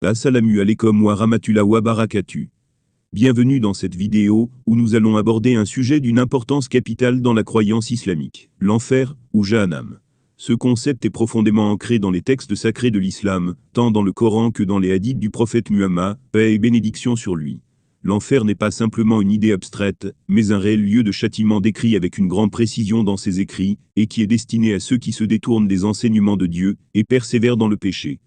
Assalamu alaikum wa rahmatullah wa barakatuh. Bienvenue dans cette vidéo, où nous allons aborder un sujet d'une importance capitale dans la croyance islamique, l'enfer, ou Jahannam. Ce concept est profondément ancré dans les textes sacrés de l'islam, tant dans le Coran que dans les hadiths du prophète Muhammad, paix et bénédiction sur lui. L'enfer n'est pas simplement une idée abstraite, mais un réel lieu de châtiment décrit avec une grande précision dans ses écrits, et qui est destiné à ceux qui se détournent des enseignements de Dieu, et persévèrent dans le péché.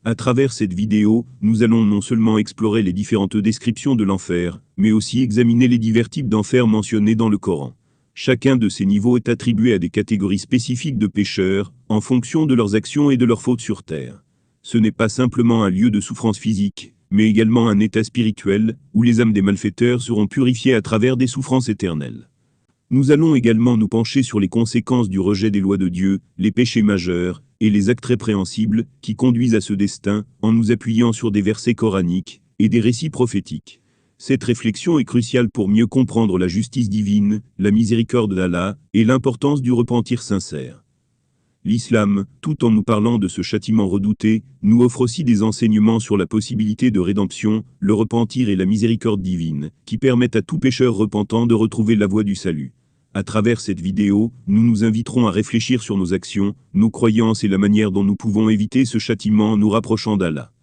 À travers cette vidéo, nous allons non seulement explorer les différentes descriptions de l'enfer, mais aussi examiner les divers types d'enfer mentionnés dans le Coran. Chacun de ces niveaux est attribué à des catégories spécifiques de pécheurs, en fonction de leurs actions et de leurs fautes sur terre. Ce n'est pas simplement un lieu de souffrance physique, mais également un état spirituel, où les âmes des malfaiteurs seront purifiées à travers des souffrances éternelles. Nous allons également nous pencher sur les conséquences du rejet des lois de Dieu, les péchés majeurs, et les actes répréhensibles, qui conduisent à ce destin, en nous appuyant sur des versets coraniques, et des récits prophétiques. Cette réflexion est cruciale pour mieux comprendre la justice divine, la miséricorde d'Allah, et l'importance du repentir sincère. L'islam, tout en nous parlant de ce châtiment redouté, nous offre aussi des enseignements sur la possibilité de rédemption, le repentir et la miséricorde divine, qui permettent à tout pécheur repentant de retrouver la voie du salut. À travers cette vidéo, nous nous inviterons à réfléchir sur nos actions, nos croyances et la manière dont nous pouvons éviter ce châtiment en nous rapprochant d'Allah.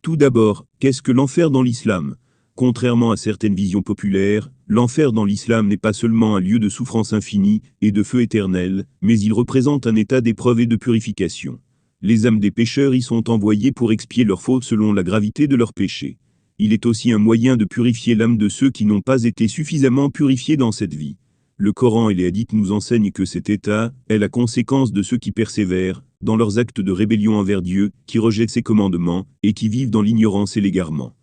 Tout d'abord, qu'est-ce que l'enfer dans l'islam ? Contrairement à certaines visions populaires, l'enfer dans l'islam n'est pas seulement un lieu de souffrance infinie et de feu éternel, mais il représente un état d'épreuve et de purification. Les âmes des pécheurs y sont envoyées pour expier leurs fautes selon la gravité de leurs péchés. Il est aussi un moyen de purifier l'âme de ceux qui n'ont pas été suffisamment purifiés dans cette vie. Le Coran et les hadiths nous enseignent que cet état est la conséquence de ceux qui persévèrent dans leurs actes de rébellion envers Dieu, qui rejettent ses commandements, et qui vivent dans l'ignorance et l'égarement.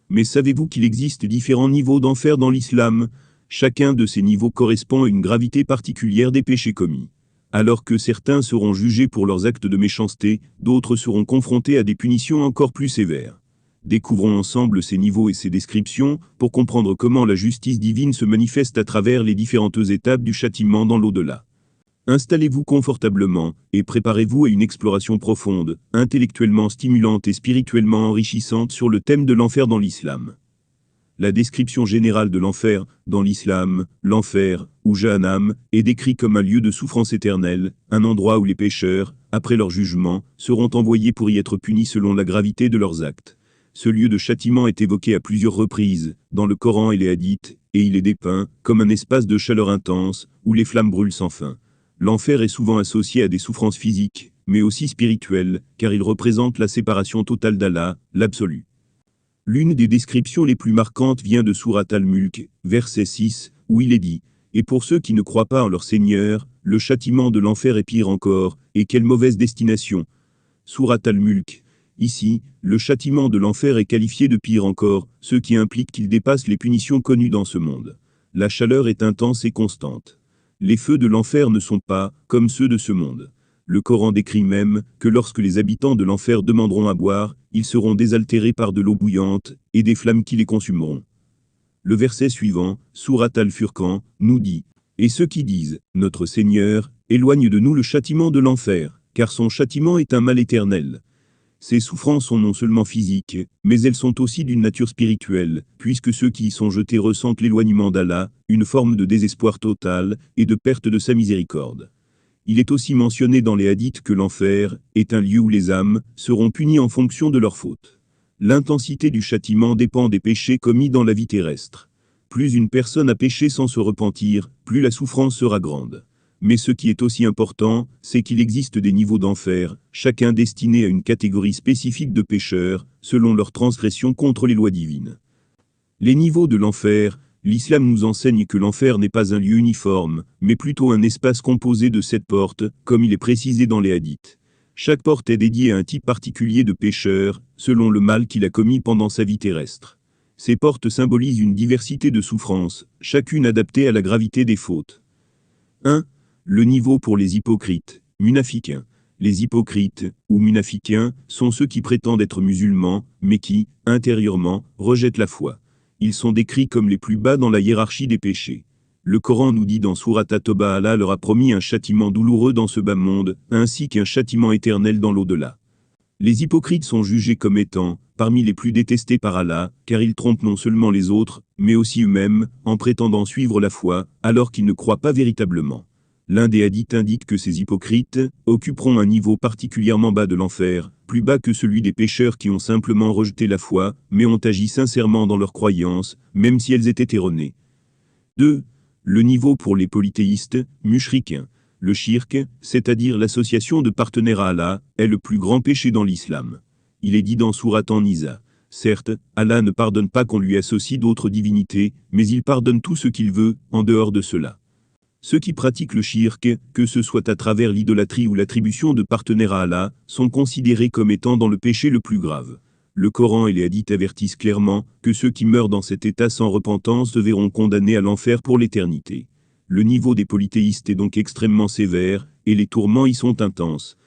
Mais savez-vous qu'il existe différents niveaux d'enfer dans l'islam ? Chacun de ces niveaux correspond à une gravité particulière des péchés commis. Alors que certains seront jugés pour leurs actes de méchanceté, d'autres seront confrontés à des punitions encore plus sévères. Découvrons ensemble ces niveaux et ces descriptions, pour comprendre comment la justice divine se manifeste à travers les différentes étapes du châtiment dans l'au-delà. Installez-vous confortablement, et préparez-vous à une exploration profonde, intellectuellement stimulante et spirituellement enrichissante sur le thème de l'enfer dans l'islam. La description générale de l'enfer, dans l'islam, l'enfer, ou Jahannam, est décrit comme un lieu de souffrance éternelle, un endroit où les pécheurs, après leur jugement, seront envoyés pour y être punis selon la gravité de leurs actes. Ce lieu de châtiment est évoqué à plusieurs reprises, dans le Coran et les hadiths, et il est dépeint comme un espace de chaleur intense, où les flammes brûlent sans fin. L'enfer est souvent associé à des souffrances physiques, mais aussi spirituelles, car il représente la séparation totale d'Allah, l'absolu. L'une des descriptions les plus marquantes vient de Sourate Al-Mulk, verset 6, où il est dit « Et pour ceux qui ne croient pas en leur Seigneur, le châtiment de l'enfer est pire encore, et quelle mauvaise destination !» Sourate Al-Mulk. Ici, le châtiment de l'enfer est qualifié de pire encore, ce qui implique qu'il dépasse les punitions connues dans ce monde. La chaleur est intense et constante. Les feux de l'enfer ne sont pas comme ceux de ce monde. Le Coran décrit même que lorsque les habitants de l'enfer demanderont à boire, ils seront désaltérés par de l'eau bouillante et des flammes qui les consumeront. Le verset suivant, Sourate Al-Furqan, nous dit « Et ceux qui disent « Notre Seigneur, éloigne de nous le châtiment de l'enfer, car son châtiment est un mal éternel. » Ces souffrances sont non seulement physiques, mais elles sont aussi d'une nature spirituelle, puisque ceux qui y sont jetés ressentent l'éloignement d'Allah, une forme de désespoir total, et de perte de sa miséricorde. Il est aussi mentionné dans les hadiths que l'enfer est un lieu où les âmes seront punies en fonction de leurs fautes. L'intensité du châtiment dépend des péchés commis dans la vie terrestre. Plus une personne a péché sans se repentir, plus la souffrance sera grande. Mais ce qui est aussi important, c'est qu'il existe des niveaux d'enfer, chacun destiné à une catégorie spécifique de pécheurs, selon leur transgression contre les lois divines. Les niveaux de l'enfer, l'islam nous enseigne que l'enfer n'est pas un lieu uniforme, mais plutôt un espace composé de 7 portes, comme il est précisé dans les hadiths. Chaque porte est dédiée à un type particulier de pécheur, selon le mal qu'il a commis pendant sa vie terrestre. Ces portes symbolisent une diversité de souffrances, chacune adaptée à la gravité des fautes. 1. Le niveau pour les hypocrites, munafiquins. Les hypocrites, ou munafiquins, sont ceux qui prétendent être musulmans, mais qui, intérieurement, rejettent la foi. Ils sont décrits comme les plus bas dans la hiérarchie des péchés. Le Coran nous dit dans Sourate At-Tawba, Allah leur a promis un châtiment douloureux dans ce bas monde, ainsi qu'un châtiment éternel dans l'au-delà. Les hypocrites sont jugés comme étant parmi les plus détestés par Allah, car ils trompent non seulement les autres, mais aussi eux-mêmes, en prétendant suivre la foi, alors qu'ils ne croient pas véritablement. L'un des hadiths indique que ces hypocrites occuperont un niveau particulièrement bas de l'enfer, plus bas que celui des pécheurs qui ont simplement rejeté la foi, mais ont agi sincèrement dans leurs croyances, même si elles étaient erronées. 2. Le niveau pour les polythéistes, mushriquins. Le shirk, c'est-à-dire l'association de partenaires à Allah, est le plus grand péché dans l'islam. Il est dit dans Sourate An-Nisa. Certes, Allah ne pardonne pas qu'on lui associe d'autres divinités, mais il pardonne tout ce qu'il veut, en dehors de cela. Ceux qui pratiquent le shirk, que ce soit à travers l'idolâtrie ou l'attribution de partenaires à Allah, sont considérés comme étant dans le péché le plus grave. Le Coran et les hadiths avertissent clairement que ceux qui meurent dans cet état sans repentance se verront condamnés à l'enfer pour l'éternité. Le niveau des polythéistes est donc extrêmement sévère, et les tourments y sont intenses.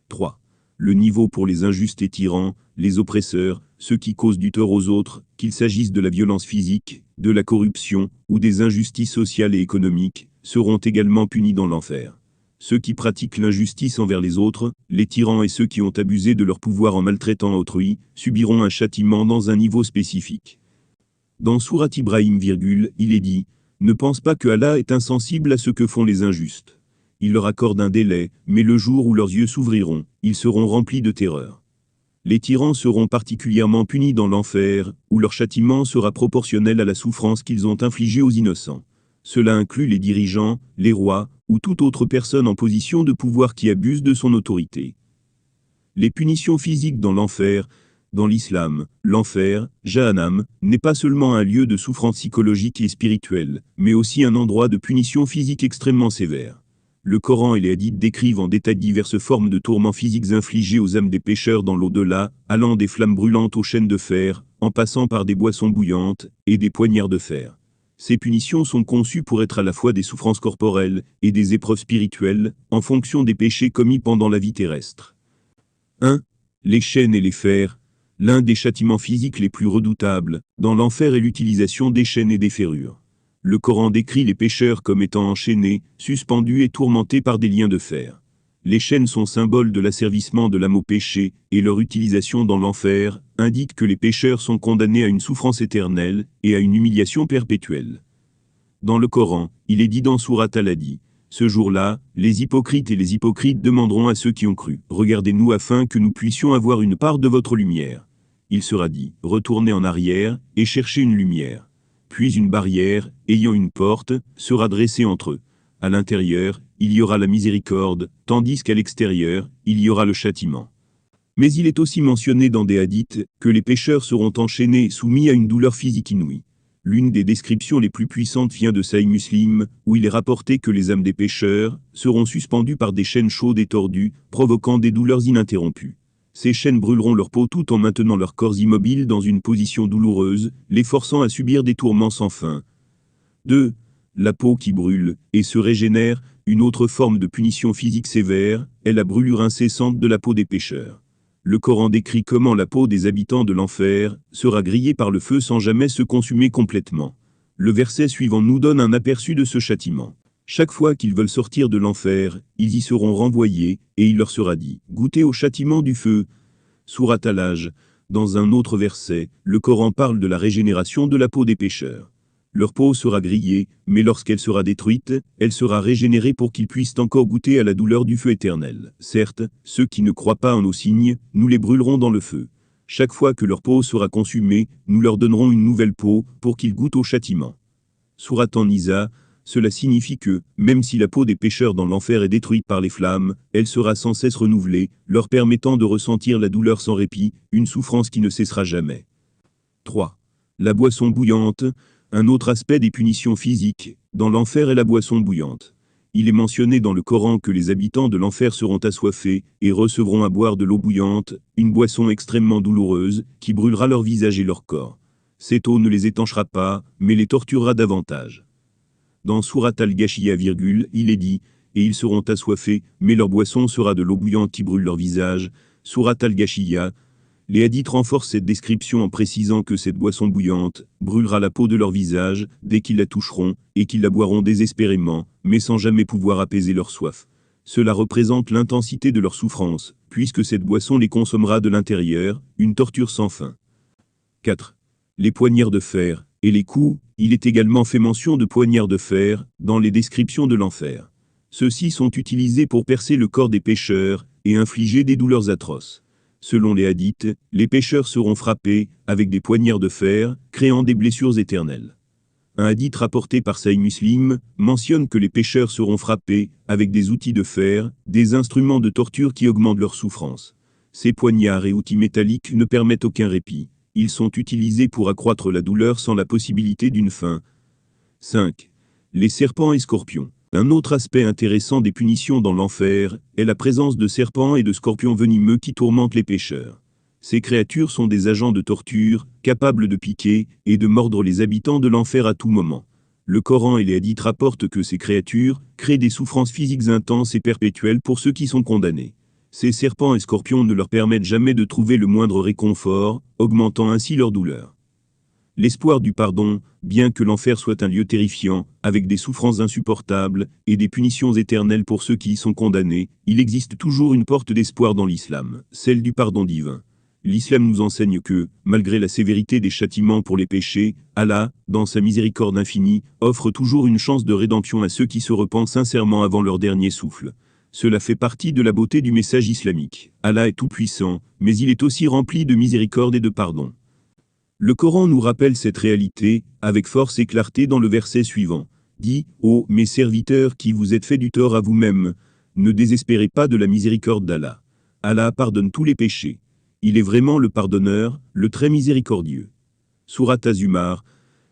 3. Le niveau pour les injustes et tyrans, les oppresseurs, ceux qui causent du tort aux autres, qu'il s'agisse de la violence physique, de la corruption, ou des injustices sociales et économiques, seront également punis dans l'enfer. Ceux qui pratiquent l'injustice envers les autres, les tyrans et ceux qui ont abusé de leur pouvoir en maltraitant autrui, subiront un châtiment dans un niveau spécifique. Dans Sourate Ibrahim, il est dit « Ne pense pas que Allah est insensible à ce que font les injustes. Il leur accorde un délai, mais le jour où leurs yeux s'ouvriront, ils seront remplis de terreur. Les tyrans seront particulièrement punis dans l'enfer, où leur châtiment sera proportionnel à la souffrance qu'ils ont infligée aux innocents. Cela inclut les dirigeants, les rois, ou toute autre personne en position de pouvoir qui abuse de son autorité. Les punitions physiques dans l'enfer. Dans l'islam, l'enfer, Jahannam, n'est pas seulement un lieu de souffrance psychologique et spirituelle, mais aussi un endroit de punition physique extrêmement sévère. Le Coran et les hadiths décrivent en détail diverses formes de tourments physiques infligés aux âmes des pécheurs dans l'au-delà, allant des flammes brûlantes aux chaînes de fer, en passant par des boissons bouillantes, et des poignards de fer. Ces punitions sont conçues pour être à la fois des souffrances corporelles et des épreuves spirituelles, en fonction des péchés commis pendant la vie terrestre. 1. Les chaînes et les fers. L'un des châtiments physiques les plus redoutables dans l'enfer est l'utilisation des chaînes et des ferrures. Le Coran décrit les pécheurs comme étant enchaînés, suspendus et tourmentés par des liens de fer. Les chaînes sont symboles de l'asservissement de l'âme au péché, et leur utilisation dans l'enfer indique que les pécheurs sont condamnés à une souffrance éternelle et à une humiliation perpétuelle. Dans le Coran, il est dit dans Sourate Al-Hadi, « Ce jour-là, les hypocrites et les hypocrites demanderont à ceux qui ont cru, « Regardez-nous afin que nous puissions avoir une part de votre lumière. » Il sera dit, « Retournez en arrière et cherchez une lumière. » Puis une barrière, ayant une porte, sera dressée entre eux. À l'intérieur, il y aura la miséricorde, tandis qu'à l'extérieur, il y aura le châtiment. Mais il est aussi mentionné dans des hadiths que les pécheurs seront enchaînés et soumis à une douleur physique inouïe. L'une des descriptions les plus puissantes vient de Sahih Muslim, où il est rapporté que les âmes des pécheurs seront suspendues par des chaînes chaudes et tordues, provoquant des douleurs ininterrompues. Ces chaînes brûleront leur peau tout en maintenant leurs corps immobiles dans une position douloureuse, les forçant à subir des tourments sans fin. 2. La peau qui brûle et se régénère. Une autre forme de punition physique sévère est la brûlure incessante de la peau des pécheurs. Le Coran décrit comment la peau des habitants de l'enfer sera grillée par le feu sans jamais se consumer complètement. Le verset suivant nous donne un aperçu de ce châtiment. Chaque fois qu'ils veulent sortir de l'enfer, ils y seront renvoyés, et il leur sera dit, « Goûtez au châtiment du feu ». Sourate Al-Hajj. Dans un autre verset, le Coran parle de la régénération de la peau des pécheurs. Leur peau sera grillée, mais lorsqu'elle sera détruite, elle sera régénérée pour qu'ils puissent encore goûter à la douleur du feu éternel. Certes, ceux qui ne croient pas en nos signes, nous les brûlerons dans le feu. Chaque fois que leur peau sera consumée, nous leur donnerons une nouvelle peau, pour qu'ils goûtent au châtiment. Sourate An-Nisa. Cela signifie que, même si la peau des pécheurs dans l'enfer est détruite par les flammes, elle sera sans cesse renouvelée, leur permettant de ressentir la douleur sans répit, une souffrance qui ne cessera jamais. 3. La boisson bouillante. Un autre aspect des punitions physiques dans l'enfer est la boisson bouillante. Il est mentionné dans le Coran que les habitants de l'enfer seront assoiffés et recevront à boire de l'eau bouillante, une boisson extrêmement douloureuse, qui brûlera leur visage et leur corps. Cette eau ne les étanchera pas, mais les torturera davantage. Dans Sourate Al-Ghashiyah, il est dit, « Et ils seront assoiffés, mais leur boisson sera de l'eau bouillante qui brûle leur visage. » Sourate Al-Ghashiyah. Les hadiths renforcent cette description en précisant que cette boisson bouillante brûlera la peau de leur visage dès qu'ils la toucheront, et qu'ils la boiront désespérément, mais sans jamais pouvoir apaiser leur soif. Cela représente l'intensité de leur souffrance, puisque cette boisson les consommera de l'intérieur, une torture sans fin. 4. Les poignards de fer et les coups. Il est également fait mention de poignards de fer dans les descriptions de l'enfer. Ceux-ci sont utilisés pour percer le corps des pécheurs et infliger des douleurs atroces. Selon les hadiths, les pécheurs seront frappés avec des poignards de fer, créant des blessures éternelles. Un hadith rapporté par Sahih Muslim mentionne que les pécheurs seront frappés avec des outils de fer, des instruments de torture qui augmentent leur souffrance. Ces poignards et outils métalliques ne permettent aucun répit. Ils sont utilisés pour accroître la douleur sans la possibilité d'une fin. 5. Les serpents et scorpions. Un autre aspect intéressant des punitions dans l'enfer est la présence de serpents et de scorpions venimeux qui tourmentent les pécheurs. Ces créatures sont des agents de torture, capables de piquer et de mordre les habitants de l'enfer à tout moment. Le Coran et les hadiths rapportent que ces créatures créent des souffrances physiques intenses et perpétuelles pour ceux qui sont condamnés. Ces serpents et scorpions ne leur permettent jamais de trouver le moindre réconfort, augmentant ainsi leur douleur. L'espoir du pardon, bien que l'enfer soit un lieu terrifiant, avec des souffrances insupportables et des punitions éternelles pour ceux qui y sont condamnés, il existe toujours une porte d'espoir dans l'islam, celle du pardon divin. L'islam nous enseigne que, malgré la sévérité des châtiments pour les péchés, Allah, dans sa miséricorde infinie, offre toujours une chance de rédemption à ceux qui se repentent sincèrement avant leur dernier souffle. Cela fait partie de la beauté du message islamique. Allah est tout-puissant, mais il est aussi rempli de miséricorde et de pardon. Le Coran nous rappelle cette réalité, avec force et clarté dans le verset suivant. Dit, ô mes serviteurs qui vous êtes fait du tort à vous-même, ne désespérez pas de la miséricorde d'Allah. Allah pardonne tous les péchés. Il est vraiment le pardonneur, le très miséricordieux. Sourate Az-Zumar.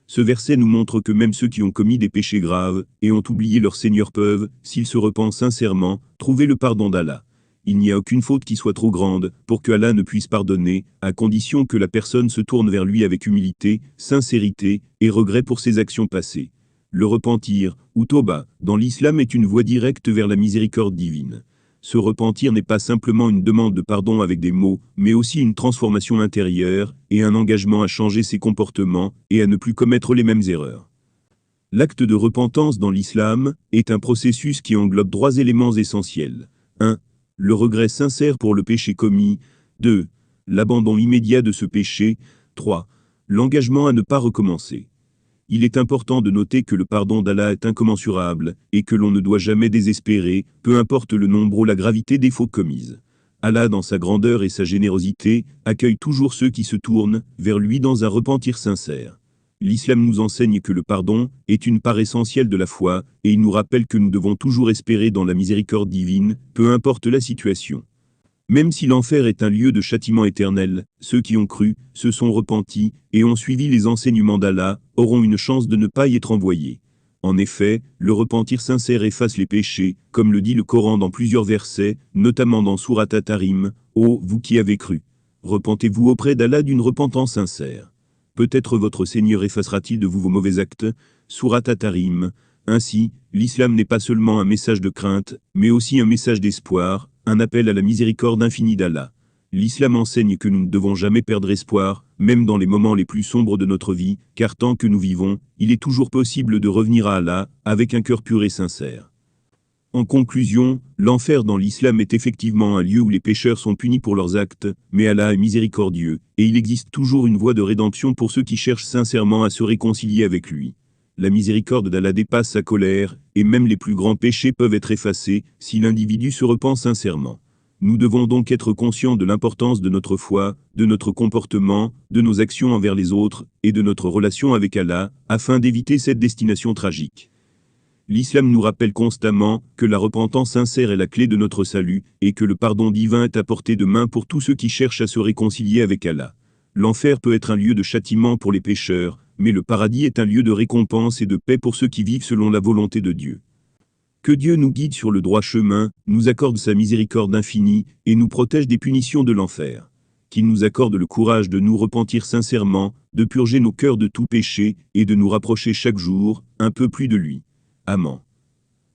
Ce verset nous montre que même ceux qui ont commis des péchés graves et ont oublié leur Seigneur peuvent, s'ils se repentent sincèrement, trouver le pardon d'Allah. Il n'y a aucune faute qui soit trop grande pour que Allah ne puisse pardonner, à condition que la personne se tourne vers lui avec humilité, sincérité et regret pour ses actions passées. Le repentir, ou Toba, dans l'islam est une voie directe vers la miséricorde divine. Ce repentir n'est pas simplement une demande de pardon avec des mots, mais aussi une transformation intérieure et un engagement à changer ses comportements et à ne plus commettre les mêmes erreurs. L'acte de repentance dans l'islam est un processus qui englobe 3 éléments essentiels. 1. Le regret sincère pour le péché commis. 2. L'abandon immédiat de ce péché. 3. L'engagement à ne pas recommencer. Il est important de noter que le pardon d'Allah est incommensurable, et que l'on ne doit jamais désespérer, peu importe le nombre ou la gravité des fautes commises. Allah, dans sa grandeur et sa générosité, accueille toujours ceux qui se tournent vers lui dans un repentir sincère. L'islam nous enseigne que le pardon est une part essentielle de la foi, et il nous rappelle que nous devons toujours espérer dans la miséricorde divine, peu importe la situation. Même si l'enfer est un lieu de châtiment éternel, ceux qui ont cru, se sont repentis, et ont suivi les enseignements d'Allah, auront une chance de ne pas y être envoyés. En effet, le repentir sincère efface les péchés, comme le dit le Coran dans plusieurs versets, notamment dans Sourate At-Tahrim, « Ô vous qui avez cru, repentez-vous auprès d'Allah d'une repentance sincère. Peut-être votre Seigneur effacera-t-il de vous vos mauvais actes » Sourate At-Tahrim. Ainsi, l'islam n'est pas seulement un message de crainte, mais aussi un message d'espoir, un appel à la miséricorde infinie d'Allah. L'islam enseigne que nous ne devons jamais perdre espoir, même dans les moments les plus sombres de notre vie, car tant que nous vivons, il est toujours possible de revenir à Allah, avec un cœur pur et sincère. En conclusion, l'enfer dans l'islam est effectivement un lieu où les pécheurs sont punis pour leurs actes, mais Allah est miséricordieux, et il existe toujours une voie de rédemption pour ceux qui cherchent sincèrement à se réconcilier avec lui. La miséricorde d'Allah dépasse sa colère, et même les plus grands péchés peuvent être effacés, si l'individu se repent sincèrement. Nous devons donc être conscients de l'importance de notre foi, de notre comportement, de nos actions envers les autres, et de notre relation avec Allah, afin d'éviter cette destination tragique. L'islam nous rappelle constamment que la repentance sincère est la clé de notre salut, et que le pardon divin est à portée de main pour tous ceux qui cherchent à se réconcilier avec Allah. L'enfer peut être un lieu de châtiment pour les pécheurs, mais le paradis est un lieu de récompense et de paix pour ceux qui vivent selon la volonté de Dieu. Que Dieu nous guide sur le droit chemin, nous accorde sa miséricorde infinie, et nous protège des punitions de l'enfer. Qu'il nous accorde le courage de nous repentir sincèrement, de purger nos cœurs de tout péché, et de nous rapprocher chaque jour, un peu plus de lui. Amen.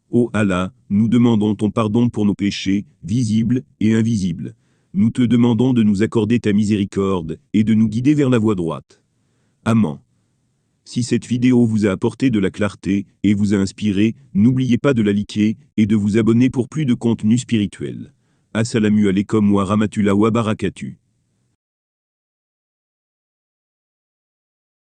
Ô Allah, nous demandons ton pardon pour nos péchés, visibles et invisibles. Nous te demandons de nous accorder ta miséricorde, et de nous guider vers la voie droite. Amen. Si cette vidéo vous a apporté de la clarté et vous a inspiré, n'oubliez pas de la liker et de vous abonner pour plus de contenu spirituel. Assalamu alaikum wa rahmatullah wa barakatuh.